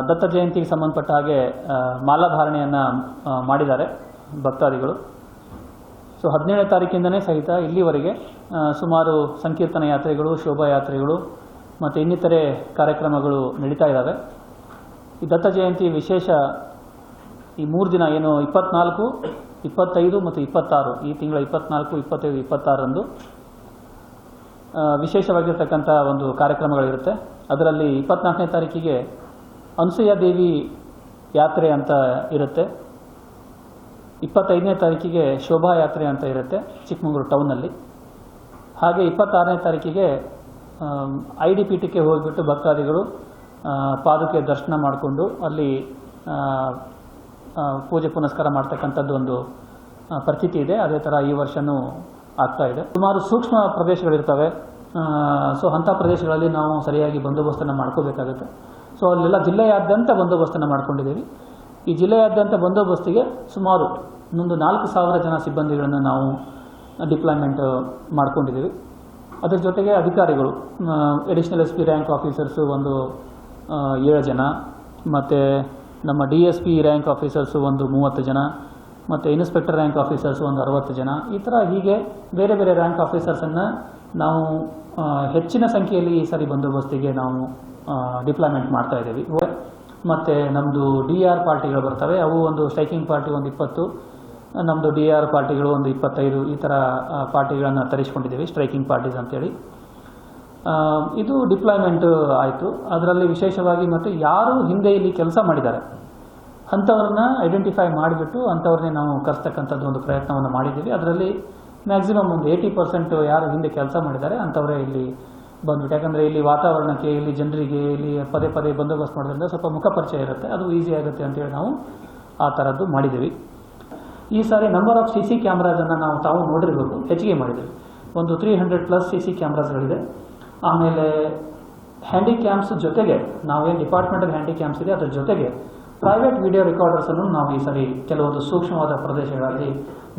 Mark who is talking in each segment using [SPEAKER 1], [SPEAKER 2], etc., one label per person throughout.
[SPEAKER 1] ದತ್ತ ಜಯಂತಿಗೆ ಸಂಬಂಧಪಟ್ಟ ಹಾಗೆ ಮಾಲಾಧಾರಣೆಯನ್ನು ಮಾಡಿದ್ದಾರೆ ಭಕ್ತಾದಿಗಳು. ಸೊ 17ನೇ ತಾರೀಕಿಂದನೇ ಸಹಿತ ಇಲ್ಲಿವರೆಗೆ ಸುಮಾರು ಸಂಕೀರ್ತನ ಯಾತ್ರೆಗಳು, ಶೋಭಾಯಾತ್ರೆಗಳು ಮತ್ತು ಇನ್ನಿತರೆ ಕಾರ್ಯಕ್ರಮಗಳು ನಡೀತಾ ಇದ್ದಾವೆ. ಈ ದತ್ತ ಜಯಂತಿ ವಿಶೇಷ ಈ 3 ದಿನ ಏನು 24, 25 ಮತ್ತು 26 ಈ ತಿಂಗಳ 24, 25, 26ರಂದು ವಿಶೇಷವಾಗಿರ್ತಕ್ಕಂಥ ಒಂದು ಕಾರ್ಯಕ್ರಮಗಳಿರುತ್ತೆ. ಅದರಲ್ಲಿ 24ನೇ ತಾರೀಕಿಗೆ ಅನಸೂಯ ದೇವಿ ಯಾತ್ರೆ ಅಂತ ಇರುತ್ತೆ. 25ನೇ ತಾರೀಕಿಗೆ ಶೋಭಾಯಾತ್ರೆ ಅಂತ ಇರುತ್ತೆ ಚಿಕ್ಕಮಗಳೂರು ಟೌನ್ನಲ್ಲಿ. ಹಾಗೆ 26ನೇ ತಾರೀಕಿಗೆ IDPTಕ್ಕೆ ಹೋಗಿಬಿಟ್ಟು ಭಕ್ತಾದಿಗಳು ಪಾದುಕೆ ದರ್ಶನ ಮಾಡಿಕೊಂಡು ಅಲ್ಲಿ ಪೂಜೆ ಪುನಸ್ಕಾರ ಮಾಡ್ತಕ್ಕಂಥದ್ದು ಒಂದು ಪರಿಸ್ಥಿತಿ ಇದೆ. ಅದೇ ಥರ ಈ ವರ್ಷವೂ ಆಗ್ತಾ ಇದೆ. ಸುಮಾರು ಸೂಕ್ಷ್ಮ ಪ್ರದೇಶಗಳಿರ್ತವೆ. ಸೊ ಅಂಥ ಪ್ರದೇಶಗಳಲ್ಲಿ ನಾವು ಸರಿಯಾಗಿ ಬಂದೋಬಸ್ತನ್ನು ಮಾಡ್ಕೋಬೇಕಾಗುತ್ತೆ. ಸೊ ಅಲ್ಲೆಲ್ಲ ಜಿಲ್ಲೆಯಾದ್ಯಂತ ಬಂದೋಬಸ್ತನ್ನು ಮಾಡ್ಕೊಂಡಿದ್ದೀವಿ. ಈ ಜಿಲ್ಲೆಯಾದ್ಯಂತ ಬಂದೋಬಸ್ತಿಗೆ ಸುಮಾರು 4,000 ಜನ ಸಿಬ್ಬಂದಿಗಳನ್ನು ನಾವು ಡಿಪ್ಲಾಯ್ಮೆಂಟ್ ಮಾಡ್ಕೊಂಡಿದ್ದೀವಿ. ಅದರ ಜೊತೆಗೆ ಅಧಿಕಾರಿಗಳು ಅಡಿಷನಲ್ SP ರ್ಯಾಂಕ್ ಆಫೀಸರ್ಸು ಒಂದು 7 ಜನ, ಮತ್ತು ನಮ್ಮ DSP ರ್ಯಾಂಕ್ ಆಫೀಸರ್ಸು ಒಂದು 30 ಜನ, ಮತ್ತು ಇನ್ಸ್ಪೆಕ್ಟರ್ ರ್ಯಾಂಕ್ ಆಫೀಸರ್ಸು ಒಂದು 60 ಜನ. ಈ ಥರ ಹೀಗೆ ಬೇರೆ ಬೇರೆ ರ್ಯಾಂಕ್ ಆಫೀಸರ್ಸನ್ನು ನಾವು ಹೆಚ್ಚಿನ ಸಂಖ್ಯೆಯಲ್ಲಿ ಈ ಸಾರಿ ಬಂದೋಬಸ್ತಿಗೆ ನಾವು ಡಿಪ್ಲಾಯ್ಮೆಂಟ್ ಮಾಡ್ತಾ ಇದ್ದೀವಿ. ಮತ್ತು ನಮ್ಮದು DR ಪಾರ್ಟಿಗಳು ಬರ್ತವೆ. ಅವು ಒಂದು ಸ್ಟ್ರೈಕಿಂಗ್ ಪಾರ್ಟಿ ಒಂದು 20, ನಮ್ಮದು DR ಪಾರ್ಟಿಗಳು ಒಂದು 25, ಈ ಥರ ಪಾರ್ಟಿಗಳನ್ನು ತರಿಸ್ಕೊಂಡಿದ್ದೀವಿ, ಸ್ಟ್ರೈಕಿಂಗ್ ಪಾರ್ಟೀಸ್ ಅಂತೇಳಿ. ಇದು ಡಿಪ್ಲಾಯ್ಮೆಂಟ್ ಆಯಿತು. ಅದರಲ್ಲಿ ವಿಶೇಷವಾಗಿ ಮತ್ತು ಯಾರು ಹಿಂದೆ ಇಲ್ಲಿ ಕೆಲಸ ಮಾಡಿದ್ದಾರೆ ಅಂಥವ್ರನ್ನ ಐಡೆಂಟಿಫೈ ಮಾಡಿಬಿಟ್ಟು ಅಂಥವ್ರನ್ನೇ ನಾವು ಕರೆಸ್ತಕ್ಕಂಥದ್ದು ಒಂದು ಪ್ರಯತ್ನವನ್ನು ಮಾಡಿದ್ದೀವಿ. ಅದರಲ್ಲಿ ಮ್ಯಾಕ್ಸಿಮಮ್ ಒಂದು 80% ಯಾರು ಹಿಂದೆ ಕೆಲಸ ಮಾಡಿದ್ದಾರೆ ಅಂಥವರೇ ಇಲ್ಲಿ ಬಂದ್ಬಿಟ್ಟು. ಯಾಕಂದರೆ ಇಲ್ಲಿ ವಾತಾವರಣಕ್ಕೆ, ಇಲ್ಲಿ ಜನರಿಗೆ ಇಲ್ಲಿ ಪದೇ ಪದೇ ಬಂದೋಬಸ್ತ್ ಮಾಡೋದ್ರಿಂದ ಸ್ವಲ್ಪ ಮುಖಪರಿಚಯ ಇರುತ್ತೆ, ಅದು ಈಸಿ ಆಗುತ್ತೆ ಅಂತೇಳಿ ನಾವು ಆ ಥರದ್ದು ಮಾಡಿದ್ದೀವಿ. ಈ ಸಾರಿ ನಂಬರ್ ಆಫ್ CC ಕ್ಯಾಮ್ರಾಸನ್ನು ನಾವು ತಾವು ನೋಡಿರಬೇಕು, ಹೆಚ್ಚಿಗೆ ಮಾಡಿದ್ದೀವಿ. ಒಂದು 300+ CC ಕ್ಯಾಮ್ರಾಸ್ಗಳಿದೆ. ಆಮೇಲೆ ಹ್ಯಾಂಡಿ ಕ್ಯಾಮ್ಸ್ ಜೊತೆಗೆ ನಾವೇನು ಡಿಪಾರ್ಟ್ಮೆಂಟಲ್ ಹ್ಯಾಂಡಿ ಕ್ಯಾಮ್ಸ್ ಇದೆ ಅದರ ಜೊತೆಗೆ ಪ್ರೈವೇಟ್ ವಿಡಿಯೋ ರೆಕಾರ್ಡರ್ಸನ್ನು ನಾವು ಈ ಸಾರಿ ಕೆಲವೊಂದು ಸೂಕ್ಷ್ಮವಾದ ಪ್ರದೇಶಗಳಲ್ಲಿ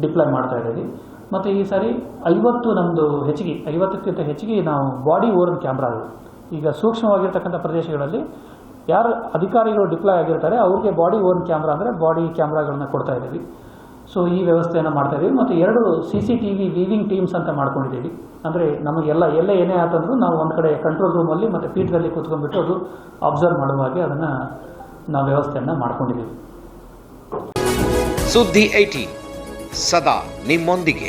[SPEAKER 1] ಡಿಪ್ಲಾಯ್ ಮಾಡ್ತಾ ಇದ್ದೀವಿ. ಮತ್ತು ಈ ಸಾರಿ 50 ನಮ್ಮದು ಹೆಚ್ಚಿಗೆ 50ಕ್ಕಿಂತ ಹೆಚ್ಚಿಗೆ ನಾವು ಬಾಡಿ ಓರ್ನ್ ಕ್ಯಾಮ್ರಾಗಳು, ಈಗ ಸೂಕ್ಷ್ಮವಾಗಿರ್ತಕ್ಕಂಥ ಪ್ರದೇಶಗಳಲ್ಲಿ ಯಾರು ಅಧಿಕಾರಿಗಳು ಡಿಪ್ಲಾಯ್ ಆಗಿರ್ತಾರೆ ಅವ್ರಿಗೆ ಬಾಡಿ ಓರ್ನ್ ಕ್ಯಾಮ್ರಾ ಅಂದರೆ ಬಾಡಿ ಕ್ಯಾಮ್ರಾಗಳನ್ನ ಕೊಡ್ತಾ ಇದ್ದೀವಿ. ಸೊ ಈ ವ್ಯವಸ್ಥೆಯನ್ನು ಮಾಡ್ತಾ ಇದ್ದೀವಿ. ಮತ್ತು 2 CCTV ವೀವಿಂಗ್ ಟೀಮ್ಸ್ ಅಂತ ಮಾಡ್ಕೊಂಡಿದ್ದೀವಿ. ಅಂದರೆ ನಮಗೆಲ್ಲ ಎಲ್ಲೇ ಏನೇ ಆತಂದ್ರೂ ನಾವು ಒಂದು ಕಡೆ ಕಂಟ್ರೋಲ್ ರೂಮಲ್ಲಿ ಮತ್ತು ಪೀಠದಲ್ಲಿ ಕೂತ್ಕೊಂಡ್ಬಿಟ್ಟು ಅದು ಅಬ್ಸರ್ವ್ ಮಾಡುವ ಹಾಗೆ ಅದನ್ನು ನಾವು ವ್ಯವಸ್ಥೆಯನ್ನು ಮಾಡ್ಕೊಂಡಿದ್ದೀವಿ.
[SPEAKER 2] ಸುದ್ದಿ 18 ಸದಾ ನಿಮ್ಮೊಂದಿಗೆ.